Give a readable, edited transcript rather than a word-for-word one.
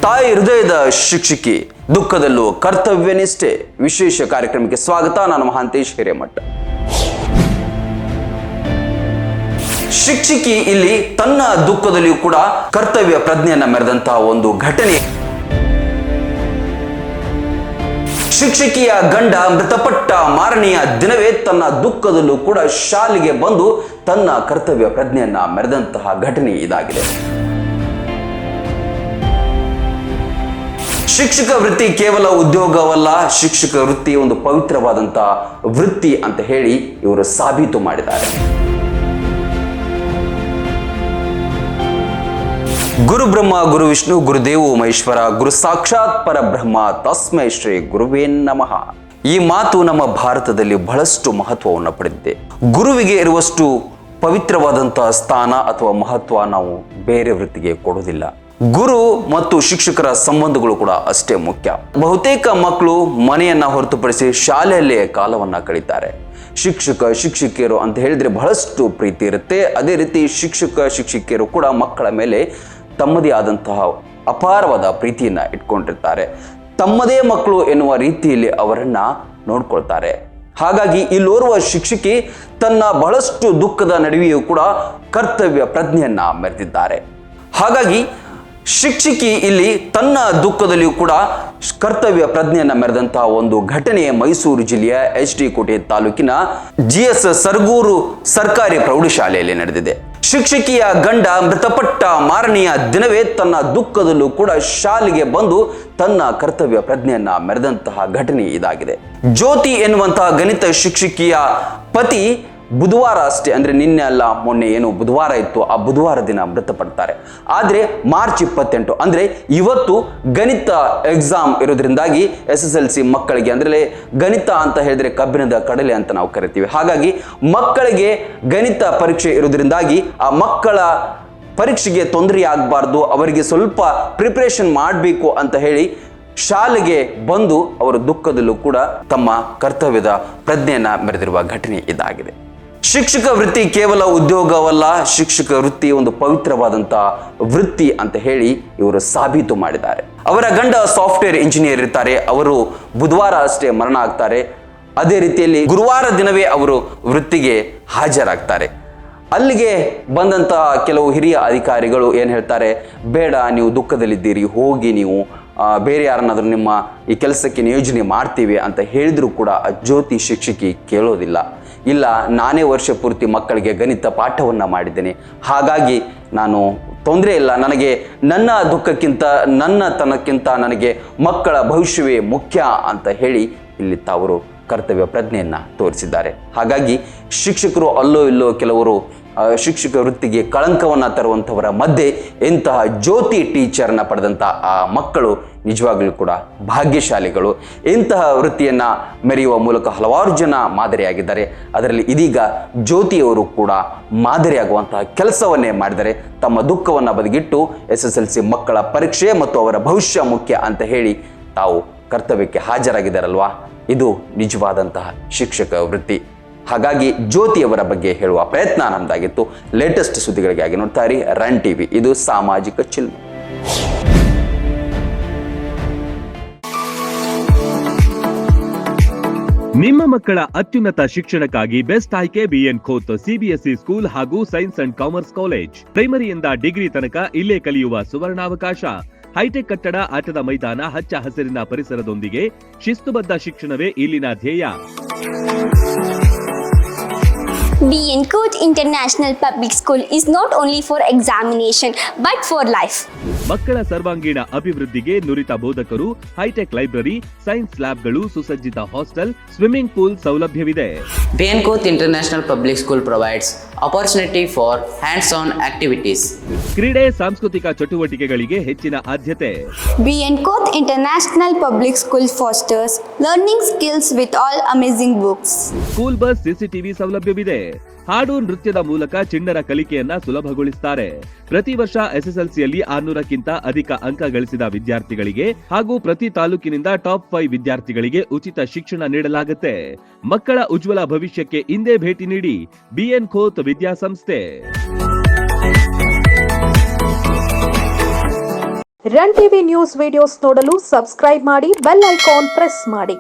ತಾಯಿ ಹೃದಯದ ಶಿಕ್ಷಕಿ, ದುಃಖದಲ್ಲೂ ಕರ್ತವ್ಯ ನಿಷ್ಠೆ. ವಿಶೇಷ ಕಾರ್ಯಕ್ರಮಕ್ಕೆ ಸ್ವಾಗತ. ನಾನು ಮಹಾಂತೇಶ್ ಹಿರೇಮಠ. ಶಿಕ್ಷಕಿ ಇಲ್ಲಿ ತನ್ನ ದುಃಖದಲ್ಲಿಯೂ ಕೂಡ ಕರ್ತವ್ಯ ಪ್ರಜ್ಞೆಯನ್ನ ಮೆರೆದಂತಹ ಒಂದು ಘಟನೆ. ಶಿಕ್ಷಕಿಯ ಗಂಡ ಮೃತಪಟ್ಟ ಮಾರನೆಯ ದಿನವೇ ತನ್ನ ದುಃಖದಲ್ಲೂ ಕೂಡ ಶಾಲೆಗೆ ಬಂದು ತನ್ನ ಕರ್ತವ್ಯ ಪ್ರಜ್ಞೆಯನ್ನ ಮೆರೆದಂತಹ ಘಟನೆ ಇದಾಗಿದೆ. ಶಿಕ್ಷಕ ವೃತ್ತಿ ಕೇವಲ ಉದ್ಯೋಗವಲ್ಲ, ಶಿಕ್ಷಕ ವೃತ್ತಿ ಒಂದು ಪವಿತ್ರವಾದಂತಹ ವೃತ್ತಿ ಅಂತ ಹೇಳಿ ಇವರು ಸಾಬೀತು ಮಾಡಿದ್ದಾರೆ. ಗುರು ಬ್ರಹ್ಮ, ಗುರು ವಿಷ್ಣು, ಗುರುದೇವೋ ಮಹೇಶ್ವರ, ಗುರು ಸಾಕ್ಷಾತ್ ಪರಬ್ರಹ್ಮ, ತಸ್ಮೈ ಶ್ರೀ ಗುರುವೇ ನಮಃ. ಈ ಮಾತು ನಮ್ಮ ಭಾರತದಲ್ಲಿ ಬಹಳಷ್ಟು ಮಹತ್ವವನ್ನು ಪಡೆದಿದೆ. ಗುರುವಿಗೆ ಇರುವಷ್ಟು ಪವಿತ್ರವಾದಂತಹ ಸ್ಥಾನ ಅಥವಾ ಮಹತ್ವ ನಾವು ಬೇರೆ ವೃತ್ತಿಗೆ ಕೊಡೋದಿಲ್ಲ. ಗುರು ಮತ್ತು ಶಿಕ್ಷಕರ ಸಂಬಂಧಗಳು ಕೂಡ ಅಷ್ಟೇ ಮುಖ್ಯ. ಬಹುತೇಕ ಮಕ್ಕಳು ಮನೆಯನ್ನ ಹೊರತುಪಡಿಸಿ ಶಾಲೆಯಲ್ಲೇ ಕಾಲವನ್ನ ಕಳೀತಾರೆ. ಶಿಕ್ಷಕಿಯರು ಅಂತ ಹೇಳಿದ್ರೆ ಬಹಳಷ್ಟು ಪ್ರೀತಿ ಇರುತ್ತೆ. ಅದೇ ರೀತಿ ಶಿಕ್ಷಕಿಯರು ಕೂಡ ಮಕ್ಕಳ ಮೇಲೆ ತಮ್ಮದೇ ಆದಂತಹ ಅಪಾರವಾದ ಪ್ರೀತಿಯನ್ನ ಇಟ್ಕೊಂಡಿರ್ತಾರೆ. ತಮ್ಮದೇ ಮಕ್ಕಳು ಎನ್ನುವ ರೀತಿಯಲ್ಲಿ ಅವರನ್ನ ನೋಡ್ಕೊಳ್ತಾರೆ. ಹಾಗಾಗಿ ಇಲ್ಲೋರ್ವ ಶಿಕ್ಷಕಿ ತನ್ನ ಬಹಳಷ್ಟು ದುಃಖದ ನಡುವೆಯೂ ಕೂಡ ಕರ್ತವ್ಯ ಪ್ರಜ್ಞೆಯನ್ನ ಮೆರೆದಿದ್ದಾರೆ. ಹಾಗಾಗಿ ಶಿಕ್ಷಕಿ ಇಲ್ಲಿ ತನ್ನ ದುಃಖದಲ್ಲಿಯೂ ಕೂಡ ಕರ್ತವ್ಯ ಪ್ರಜ್ಞೆಯನ್ನ ಮೆರೆದಂತಹ ಒಂದು ಘಟನೆ ಮೈಸೂರು ಜಿಲ್ಲೆಯ HD ಕೋಟೆ ತಾಲೂಕಿನ GS ಸರಗೂರು ಸರ್ಕಾರಿ ಪ್ರೌಢಶಾಲೆಯಲ್ಲಿ ನಡೆದಿದೆ. ಶಿಕ್ಷಕಿಯ ಗಂಡ ಮೃತಪಟ್ಟ ಮಾರನೆಯ ದಿನವೇ ತನ್ನ ದುಃಖದಲ್ಲೂ ಕೂಡ ಶಾಲೆಗೆ ಬಂದು ತನ್ನ ಕರ್ತವ್ಯ ಪ್ರಜ್ಞೆಯನ್ನ ಮೆರೆದಂತಹ ಘಟನೆ ಇದಾಗಿದೆ. ಜ್ಯೋತಿ ಎನ್ನುವಂತಹ ಗಣಿತ ಶಿಕ್ಷಕಿಯ ಪತಿ ಬುಧವಾರ ಅಷ್ಟೇ, ಅಂದ್ರೆ ನಿನ್ನೆ ಅಲ್ಲ ಮೊನ್ನೆ ಏನು ಬುಧವಾರ ಇತ್ತು, ಆ ಬುಧವಾರ ದಿನ ಮೃತಪಡ್ತಾರೆ. ಆದ್ರೆ ಮಾರ್ಚ್ 28 ಅಂದ್ರೆ ಇವತ್ತು ಗಣಿತ ಎಕ್ಸಾಮ್ ಇರೋದ್ರಿಂದಾಗಿ SSLC ಮಕ್ಕಳಿಗೆ, ಅಂದ್ರೆ ಗಣಿತ ಅಂತ ಹೇಳಿದ್ರೆ ಕಬ್ಬಿಣದ ಕಡಲೆ ಅಂತ ನಾವು ಕರಿತೀವಿ. ಹಾಗಾಗಿ ಮಕ್ಕಳಿಗೆ ಗಣಿತ ಪರೀಕ್ಷೆ ಇರೋದ್ರಿಂದಾಗಿ ಆ ಮಕ್ಕಳ ಪರೀಕ್ಷೆಗೆ ತೊಂದರೆ ಆಗಬಾರ್ದು, ಅವರಿಗೆ ಸ್ವಲ್ಪ ಪ್ರಿಪರೇಷನ್ ಮಾಡಬೇಕು ಅಂತ ಹೇಳಿ ಶಾಲೆಗೆ ಬಂದು ಅವರ ದುಃಖದಲ್ಲೂ ಕೂಡ ತಮ್ಮ ಕರ್ತವ್ಯದ ಪ್ರಜ್ಞೆಯನ್ನ ಮೆರೆದಿರುವ ಘಟನೆ ಇದಾಗಿದೆ. ಶಿಕ್ಷಕ ವೃತ್ತಿ ಕೇವಲ ಉದ್ಯೋಗವಲ್ಲ, ಶಿಕ್ಷಕ ವೃತ್ತಿ ಒಂದು ಪವಿತ್ರವಾದಂತಹ ವೃತ್ತಿ ಅಂತ ಹೇಳಿ ಇವರು ಸಾಬೀತು ಮಾಡಿದ್ದಾರೆ. ಅವರ ಗಂಡ ಸಾಫ್ಟ್ವೇರ್ ಇಂಜಿನಿಯರ್ ಇರ್ತಾರೆ. ಅವರು ಬುಧವಾರ ಅಷ್ಟೇ ಮರಣ ಆಗ್ತಾರೆ. ಅದೇ ರೀತಿಯಲ್ಲಿ ಗುರುವಾರ ದಿನವೇ ಅವರು ವೃತ್ತಿಗೆ ಹಾಜರಾಗ್ತಾರೆ. ಅಲ್ಲಿಗೆ ಬಂದಂತಹ ಕೆಲವು ಹಿರಿಯ ಅಧಿಕಾರಿಗಳು ಏನು ಹೇಳ್ತಾರೆ, ಬೇಡ, ನೀವು ದುಃಖದಲ್ಲಿದ್ದೀರಿ, ಹೋಗಿ ನೀವು ಬೇರೆ ಯಾರನ್ನಾದ್ರೂ ನಿಮ್ಮ ಈ ಕೆಲಸಕ್ಕೆ ನಿಯೋಜನೆ ಮಾಡ್ತೀವಿ ಅಂತ ಹೇಳಿದ್ರು ಕೂಡ ಆ ಜ್ಯೋತಿ ಶಿಕ್ಷಕಿ ಕೇಳೋದಿಲ್ಲ. ಇಲ್ಲ, ನಾನೇ ವರ್ಷ ಪೂರ್ತಿ ಮಕ್ಕಳಿಗೆ ಗಣಿತ ಪಾಠವನ್ನ ಮಾಡಿದ್ದೇನೆ, ಹಾಗಾಗಿ ನಾನು ತೊಂದರೆ ಇಲ್ಲ, ನನಗೆ ನನ್ನ ದುಃಖಕ್ಕಿಂತ ನನ್ನ ತನಕ್ಕಿಂತ ನನಗೆ ಮಕ್ಕಳ ಭವಿಷ್ಯವೇ ಮುಖ್ಯ ಅಂತ ಹೇಳಿ ಇಲ್ಲಿ ತಾವರು ಕರ್ತವ್ಯ ಪ್ರಜ್ಞೆಯನ್ನ ತೋರಿಸಿದ್ದಾರೆ. ಹಾಗಾಗಿ ಶಿಕ್ಷಕರು ಅಲ್ಲೋ ಇಲ್ಲೋ ಕೆಲವರು ಶಿಕ್ಷಕ ವೃತ್ತಿಗೆ ಕಳಂಕವನ್ನ ತರುವಂಥವರ ಮಧ್ಯೆ ಇಂತಹ ಜ್ಯೋತಿ ಟೀಚರ್ನ ಪಡೆದಂತಹ ಆ ಮಕ್ಕಳು ನಿಜವಾಗ್ಲೂ ಕೂಡ ಭಾಗ್ಯಶಾಲಿಗಳು. ಇಂತಹ ವೃತ್ತಿಯನ್ನ ಮೆರೆಯುವ ಮೂಲಕ ಹಲವಾರು ಜನ ಮಾದರಿಯಾಗಿದ್ದಾರೆ. ಅದರಲ್ಲಿ ಇದೀಗ ಜ್ಯೋತಿಯವರು ಕೂಡ ಮಾದರಿಯಾಗುವಂತಹ ಕೆಲಸವನ್ನೇ ಮಾಡಿದರೆ ತಮ್ಮ ದುಃಖವನ್ನು ಬದಿಗಿಟ್ಟು SSLC ಮಕ್ಕಳ ಪರೀಕ್ಷೆ ಮತ್ತು ಅವರ ಭವಿಷ್ಯ ಮುಖ್ಯ ಅಂತ ಹೇಳಿ ತಾವು ಕರ್ತವ್ಯಕ್ಕೆ ಹಾಜರಾಗಿದ್ದಾರಲ್ವಾ, ಇದು ನಿಜವಾದಂತಹ ಶಿಕ್ಷಕ ವೃತ್ತಿ. ಹಾಗಾಗಿ ಜ್ಯೋತಿಯವರ ಬಗ್ಗೆ ಹೇಳುವ ಪ್ರಯತ್ನ ನಮ್ದಾಗಿತ್ತು. ಲೇಟೆಸ್ಟ್ ಸುದ್ದಿಗಳಿಗಾಗಿ ನೋಡ್ತಾ ಇರಿ ರನ್ TV, ಇದು ಸಾಮಾಜಿಕ ಚಿಲ್ಮೆ. ನಿಮ್ಮ ಮಕ್ಕಳ ಅತ್ಯುನ್ನತ ಶಿಕ್ಷಣಕ್ಕಾಗಿ ಬೆಸ್ಟ್ ಆಯ್ಕೆ BN ಖೋತ್ CBSE ಸ್ಕೂಲ್ ಹಾಗೂ ಸೈನ್ಸ್ ಅಂಡ್ ಕಾಮರ್ಸ್ ಕಾಲೇಜ್. ಪ್ರೈಮರಿಯಿಂದ ಡಿಗ್ರಿ ತನಕ ಇಲ್ಲೇ ಕಲಿಯುವ ಸುವರ್ಣಾವಕಾಶ. ಹೈಟೆಕ್ ಕಟ್ಟಡ, ಆಟದ ಮೈದಾನ, ಹಚ್ಚ ಹಸಿರಿನ ಪರಿಸರದೊಂದಿಗೆ ಶಿಸ್ತುಬದ್ಧ ಶಿಕ್ಷಣವೇ ಇಲ್ಲಿನ ಧ್ಯೇಯ. BN Khot International Public School is not only for examination but for life. ಮಕ್ಕಳ ಸರ್ವಾಂಗೀಣ ಅಭಿವೃದ್ಧಿಗೆ ನುರಿತ ಬೋಧಕರು, ಹೈಟೆಕ್ ಲೈಬ್ರರಿ, ಸೈನ್ಸ್ ಲ್ಯಾಬ್ಗಳು, ಸುಸಜ್ಜಿತ ಹಾಸ್ಟೆಲ್, ಸ್ವಿಮ್ಮಿಂಗ್ ಪೂಲ್ ಸೌಲಭ್ಯವಿದೆ. BN Khot International Public School provides opportunity for hands-on activities. ಕ್ರೀಡೆ, ಸಾಂಸ್ಕೃತಿಕ ಚಟುವಟಿಕೆಗಳಿಗೆ ಹೆಚ್ಚಿನ ಆದ್ಯತೆ. BN Khot International Public School fosters learning skills with all amazing books. School bus, CCTV ಸೌಲಭ್ಯವಿದೆ. ಹಾಡು, ನೃತ್ಯದ ಮೂಲಕ ಚಿಣ್ಣರ ಕಲಿಕೆಯನ್ನ ಸುಲಭಗೊಳಿಸುತ್ತಾರೆ. ಪ್ರತಿ ವರ್ಷ SSLCಯಲ್ಲಿ 600ಕ್ಕಿಂತ ಅಧಿಕ ಅಂಕ ಗಳಿಸಿದ ವಿದ್ಯಾರ್ಥಿಗಳಿಗೆ ಹಾಗೂ ಪ್ರತಿ ತಾಲೂಕಿನಿಂದ ಟಾಪ್ 5 ವಿದ್ಯಾರ್ಥಿಗಳಿಗೆ ಉಚಿತ ಶಿಕ್ಷಣ ನೀಡಲಾಗುತ್ತೆ. ಮಕ್ಕಳ ಉಜ್ವಲ ಭವಿಷ್ಯಕ್ಕೆ ಇಂದೇ ಭೇಟಿ ನೀಡಿ BN ಖೋತ್ ವಿದ್ಯಾಸಂಸ್ಥೆ. ರನ್ ಟಿವಿ ನ್ಯೂಸ್ ವಿಡಿಯೋಸ್ ನೋಡಲು ಸಬ್ಸ್ಕ್ರೈಬ್ ಮಾಡಿ ಬೆಲ್ ಐಕಾನ್ ಪ್ರೆಸ್ ಮಾಡಿ.